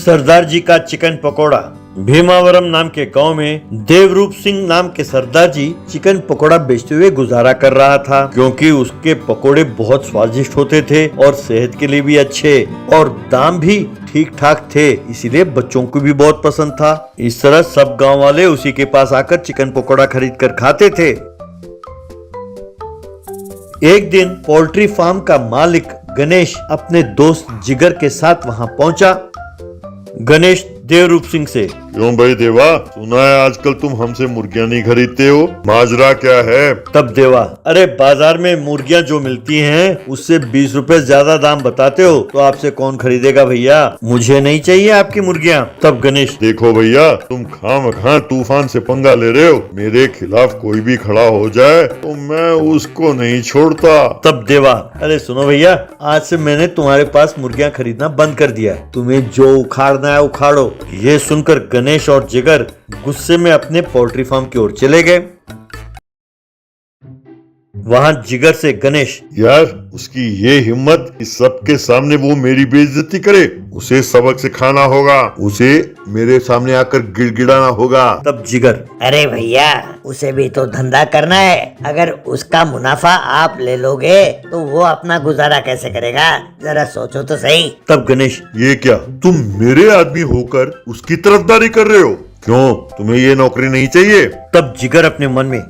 सरदार जी का चिकन पकोड़ा। भीमावरम नाम के गांव में देवरूप सिंह नाम के सरदार जी चिकन पकोड़ा बेचते हुए गुजारा कर रहा था, क्योंकि उसके पकोड़े बहुत स्वादिष्ट होते थे और सेहत के लिए भी अच्छे और दाम भी ठीक ठाक थे, इसीलिए बच्चों को भी बहुत पसंद था। इस तरह सब गांव वाले उसी के पास आकर चिकन पकोड़ा खरीद कर खाते थे। एक दिन पोल्ट्री फार्म का मालिक गणेश अपने दोस्त जिगर के साथ वहां पहुंचा। गणेश देवरूप सिंह से, क्यों भाई देवा, सुना है आजकल तुम हमसे मुर्गियां नहीं खरीदते हो, माजरा क्या है? तब देवा, अरे बाजार में मुर्गियां जो मिलती हैं उससे 20 रुपए ज्यादा दाम बताते हो, तो आपसे कौन खरीदेगा भैया, मुझे नहीं चाहिए आपकी मुर्गियां। तब गणेश, देखो भैया, तुम खामखा तूफान से पंगा ले रहे हो, मेरे खिलाफ कोई भी खड़ा हो जाए तो मैं उसको नहीं छोड़ता। तब देवा, अरे सुनो भैया, आज से मैंने तुम्हारे पास मुर्गियां खरीदना बंद कर दिया, तुम्हें जो उखाड़ना है उखाड़ो। ये सुनकर गणेश और जिगर गुस्से में अपने पोल्ट्री फार्म की ओर चले गए। वहां जिगर से गणेश, यार उसकी ये हिम्मत कि सबके सामने वो मेरी बेइज्जती करे, उसे सबक सिखाना होगा, उसे मेरे सामने आकर गिड़गिड़ाना होगा। तब जिगर, अरे भैया, उसे भी तो धंधा करना है, अगर उसका मुनाफा आप ले लोगे तो वो अपना गुजारा कैसे करेगा, जरा सोचो तो सही। तब गणेश, ये क्या तुम मेरे आदमी होकर उसकी तरफदारी कर रहे हो? क्यों, तुम्हें ये नौकरी नहीं चाहिए? तब जिगर अपने मन में,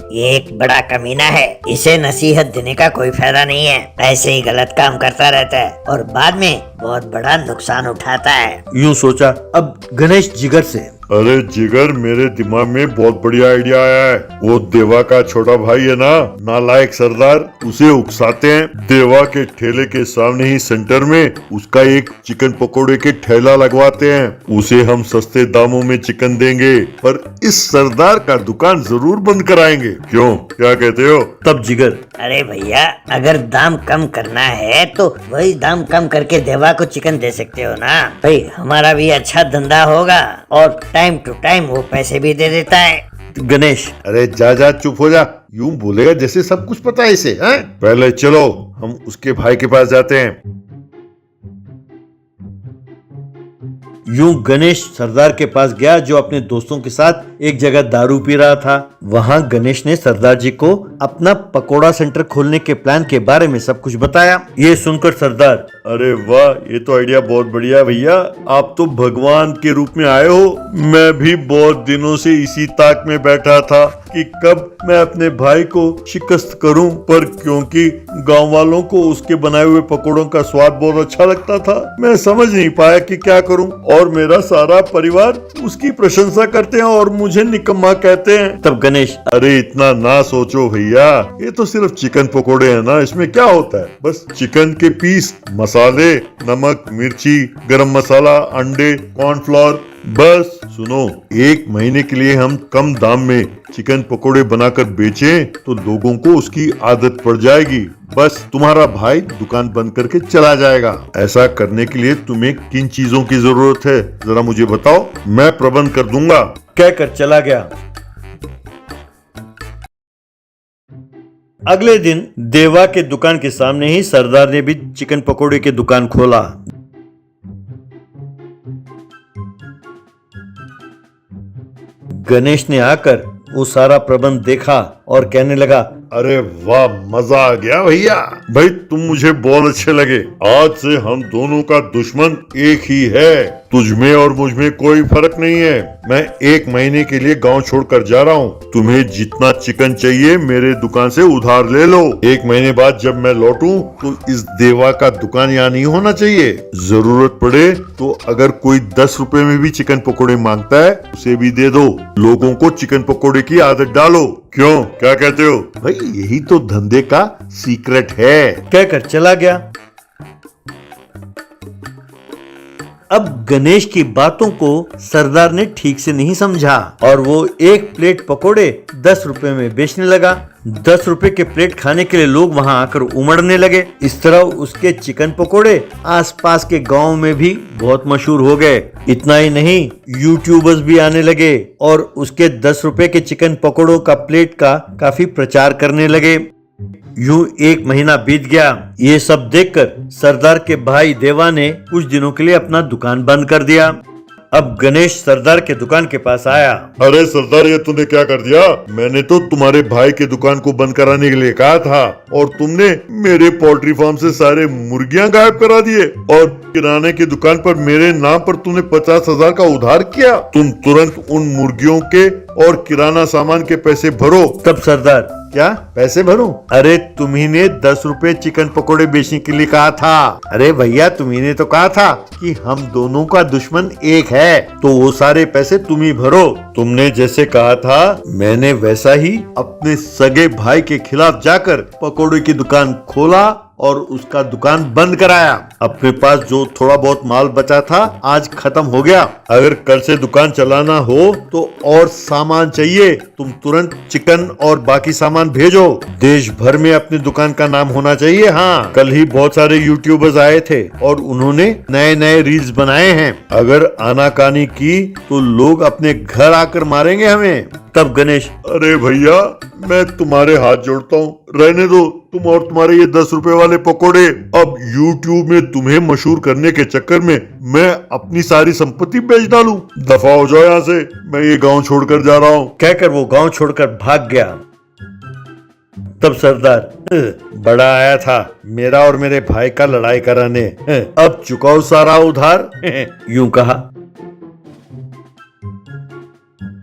ये एक बड़ा कमीना है, इसे नसीहत देने का कोई फायदा नहीं है, ऐसे ही गलत काम करता रहता है और बाद में बहुत बड़ा नुकसान उठाता है। यूं सोचा। अब गणेश जिगर से, अरे जिगर, मेरे दिमाग में बहुत बढ़िया आइडिया आया है। वो देवा का छोटा भाई है ना, नालायक सरदार, उसे उकसाते हैं, देवा के ठेले के सामने ही सेंटर में उसका एक चिकन पकोड़े के ठेला लगवाते हैं, उसे हम सस्ते दामों में चिकन देंगे, पर इस सरदार का दुकान जरूर बंद कराएंगे। क्यों, क्या कहते हो? तब जिगर, अरे भैया, अगर दाम कम करना है तो वही दाम कम करके देवा को चिकन दे सकते हो ना भाई, हमारा भी अच्छा धंधा होगा और टाइम टू टाइम वो पैसे भी दे देता है। गणेश, अरे जा चुप हो जा, यूं बोलेगा जैसे सब कुछ पता है इसे, हैं? पहले चलो हम उसके भाई के पास जाते हैं। यूं गणेश सरदार के पास गया, जो अपने दोस्तों के साथ एक जगह दारू पी रहा था। वहां गणेश ने सरदार जी को अपना पकोड़ा सेंटर खोलने के प्लान के बारे में सब कुछ बताया। ये सुनकर सरदार, अरे वाह, ये तो आइडिया बहुत बढ़िया भैया, आप तो भगवान के रूप में आए हो। मैं भी बहुत दिनों से इसी ताक में बैठा था कि कब मैं अपने भाई को शिकस्त करूं, पर क्योंकि गांव वालों को उसके बनाए हुए पकोड़ों का स्वाद बहुत अच्छा लगता था, मैं समझ नहीं पाया कि क्या करूं, और मेरा सारा परिवार उसकी प्रशंसा करते हैं और मुझे निकम्मा कहते हैं। तब गणेश, अरे इतना ना सोचो भैया, ये तो सिर्फ चिकन पकोड़े हैं ना, इसमें क्या होता है, बस चिकन के पीस, मसाले, नमक, मिर्ची, गरम मसाला, अंडे, कॉर्नफ्लोर, बस। सुनो, 1 महीने के लिए हम कम दाम में चिकन पकोड़े बनाकर बेचें तो लोगों को उसकी आदत पड़ जाएगी, बस तुम्हारा भाई दुकान बंद करके चला जाएगा। ऐसा करने के लिए तुम्हें किन चीजों की जरूरत है, जरा मुझे बताओ, मैं प्रबंध कर दूंगा। कहकर चला गया। अगले दिन देवा के दुकान के सामने ही सरदार ने भी चिकन पकोड़े की दुकान खोला। गणेश ने आकर वो सारा प्रबंध देखा और कहने लगा, अरे वाह, मजा आ गया भैया, भाई तुम मुझे बहुत अच्छे लगे, आज से हम दोनों का दुश्मन एक ही है, तुझमें और मुझमें कोई फर्क नहीं है। मैं 1 महीने के लिए गांव छोड़कर जा रहा हूँ, तुम्हें जितना चिकन चाहिए मेरे दुकान से उधार ले लो। 1 महीने बाद जब मैं लौटूं तो इस देवा का दुकान यहाँ नहीं होना चाहिए, जरूरत पड़े तो अगर कोई 10 रुपए में भी चिकन पकोड़े मांगता है उसे भी दे दो, लोगों को चिकन पकोड़े की आदत डालो। क्यों, क्या कहते हो? भाई यही तो धंधे का सीक्रेट है। कहकर चला गया। अब गणेश की बातों को सरदार ने ठीक से नहीं समझा और वो 1 प्लेट पकोड़े 10 रुपए में बेचने लगा। 10 रुपए के प्लेट खाने के लिए लोग वहां आकर उमड़ने लगे। इस तरह उसके चिकन पकोड़े आसपास के गांव में भी बहुत मशहूर हो गए। इतना ही नहीं, यूट्यूबर्स भी आने लगे और उसके 10 रुपए के चिकन पकोड़ों का प्लेट का काफी प्रचार करने लगे। यूं 1 महीना बीत गया। ये सब देखकर सरदार के भाई देवा ने कुछ दिनों के लिए अपना दुकान बंद कर दिया। अब गणेश सरदार के दुकान के पास आया। अरे सरदार, ये तूने क्या कर दिया? मैंने तो तुम्हारे भाई के दुकान को बंद कराने के लिए कहा था और तुमने मेरे पोल्ट्री फार्म से सारे मुर्गियां गायब करा दिए और किराने की दुकान पर मेरे नाम पर तूने 50,000 का उधार किया। तुम तुरंत उन मुर्गियों के और किराना सामान के पैसे भरो। तब सरदार, क्या पैसे भरूं? अरे तुम्ही ने 10 रुपए चिकन पकोड़े बेचने के लिए कहा था। अरे भैया, तुम्ही ने तो कहा था कि हम दोनों का दुश्मन एक है, तो वो सारे पैसे तुम ही भरो। तुमने जैसे कहा था मैंने वैसा ही अपने सगे भाई के खिलाफ जाकर पकोड़े की दुकान खोला और उसका दुकान बंद कराया। अपने पास जो थोड़ा बहुत माल बचा था आज खत्म हो गया। अगर कल से दुकान चलाना हो तो और सामान चाहिए, तुम तुरंत चिकन और बाकी सामान भेजो। देश भर में अपनी दुकान का नाम होना चाहिए। हाँ, कल ही बहुत सारे यूट्यूबर्स आए थे और उन्होंने नए नए रील्स बनाए हैं। अगर आनाकानी की तो लोग अपने घर आकर मारेंगे हमें। तब गणेश, अरे भैया, मैं तुम्हारे हाथ जोड़ता हूँ, रहने दो। तुम और तुम्हारे ये 10 रुपए वाले पकोड़े। अब YouTube में तुम्हें मशहूर करने के चक्कर में मैं अपनी सारी संपत्ति बेच डालूं। दफा हो जाओ यहाँ से, मैं ये गांव छोड़कर जा रहा हूँ। कहकर वो गांव छोड़कर भाग गया। तब सरदार, बड़ा आया था मेरा और मेरे भाई का लड़ाई कराने, अब चुकाओ सारा उधार, यूं कहा।